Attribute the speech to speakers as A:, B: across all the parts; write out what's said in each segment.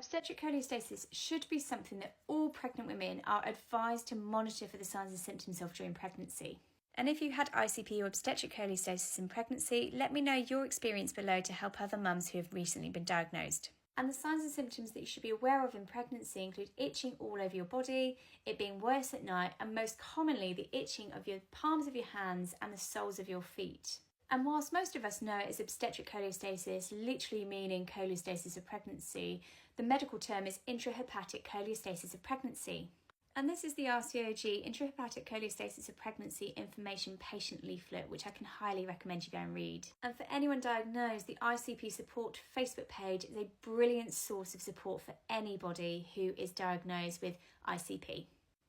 A: Obstetric cholestasis should be something that all pregnant women are advised to monitor for the signs and symptoms of during pregnancy. And if you had ICP or obstetric cholestasis in pregnancy, let me know your experience below to help other mums who have recently been diagnosed. And the signs and symptoms that you should be aware of in pregnancy include itching all over your body, it being worse at night, and most commonly the itching of your palms of your hands and the soles of your feet. And whilst most of us know it as obstetric cholestasis, literally meaning cholestasis of pregnancy, the medical term is intrahepatic cholestasis of pregnancy. And this is the RCOG Intrahepatic Cholestasis of Pregnancy Information Patient Leaflet, which I can highly recommend you go and read. And for anyone diagnosed, the ICP Support Facebook page is a brilliant source of support for anybody who is diagnosed with ICP.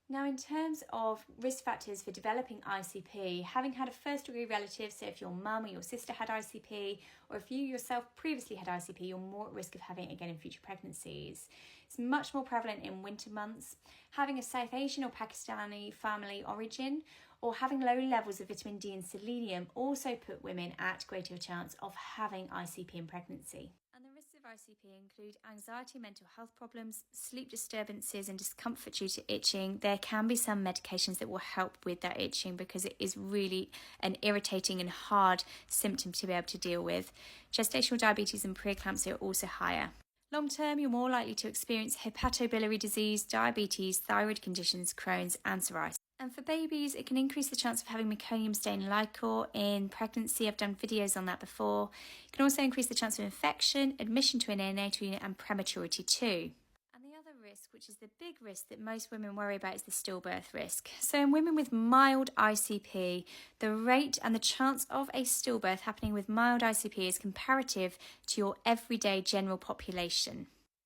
A: Now, in terms of risk factors for developing ICP, having had a first degree relative, so if your mum or your sister had ICP, or if you yourself previously had ICP, you're more at risk of having it again in future pregnancies. It's much more prevalent in winter months. Having a South Asian or Pakistani family origin, or having low levels of vitamin D and selenium also put women at greater chance of having ICP in pregnancy. And the risks of ICP include anxiety, mental health problems, sleep disturbances and discomfort due to itching. There can be some medications that will help with that itching because it is really an irritating and hard symptom to be able to deal with. Gestational diabetes and preeclampsia are also higher. Long term, you're more likely to experience hepatobiliary disease, diabetes, thyroid conditions, Crohn's and psoriasis. And for babies, it can increase the chance of having meconium stain liquor in pregnancy. I've done videos on that before. It can also increase the chance of infection, admission to a neonatal unit and prematurity too. And the other risk, which is the big risk that most women worry about, is the stillbirth risk. So in women with mild ICP, the rate and the chance of a stillbirth happening with mild ICP is comparative to your everyday general population.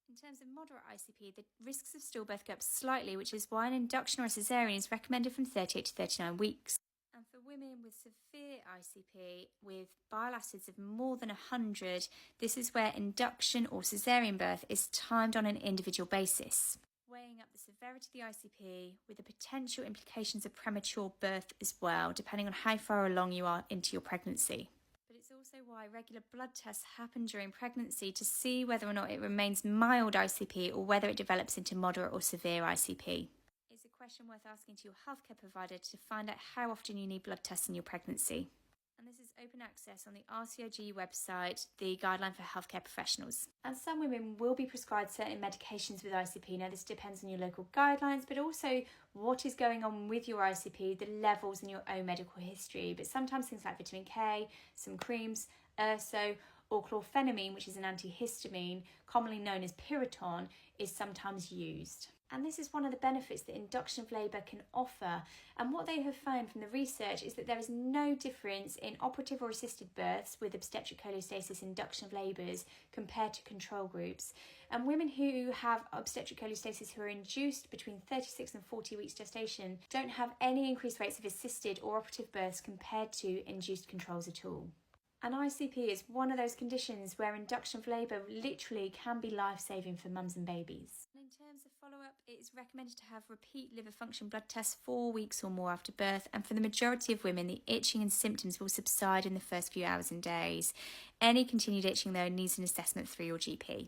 A: In terms of moderate ICP, the risks of stillbirth go up slightly, which is why an induction or a caesarean is recommended from 38 to 39 weeks. And for women with severe ICP with bile acids of more than 100, this is where induction or caesarean birth is timed on an individual basis, weighing up the severity of the ICP with the potential implications of premature birth as well, depending on how far along you are into your pregnancy. It's also why regular blood tests happen during pregnancy to see whether or not it remains mild ICP or whether it develops into moderate or severe ICP. It's a question worth asking to your healthcare provider to find out how often you need blood tests in your pregnancy. And this is open access on the RCOG website, the guideline for healthcare professionals. And some women will be prescribed certain medications with ICP. Now, this depends on your local guidelines, but also what is going on with your ICP, the levels in your own medical history. But sometimes things like vitamin K, some creams, urso, or chlorphenamine, which is an antihistamine, commonly known as Piriton, is sometimes used. And this is one of the benefits that induction of labour can offer. And what they have found from the research is that there is no difference in operative or assisted births with obstetric cholestasis induction of labours compared to control groups. And women who have obstetric cholestasis who are induced between 36 and 40 weeks gestation don't have any increased rates of assisted or operative births compared to induced controls at all. And ICP is one of those conditions where induction of labour literally can be life-saving for mums and babies. And in terms of follow-up, it is recommended to have repeat liver function blood tests 4 weeks or more after birth. And for the majority of women, the itching and symptoms will subside in the first few hours and days. Any continued itching, though, needs an assessment through your GP.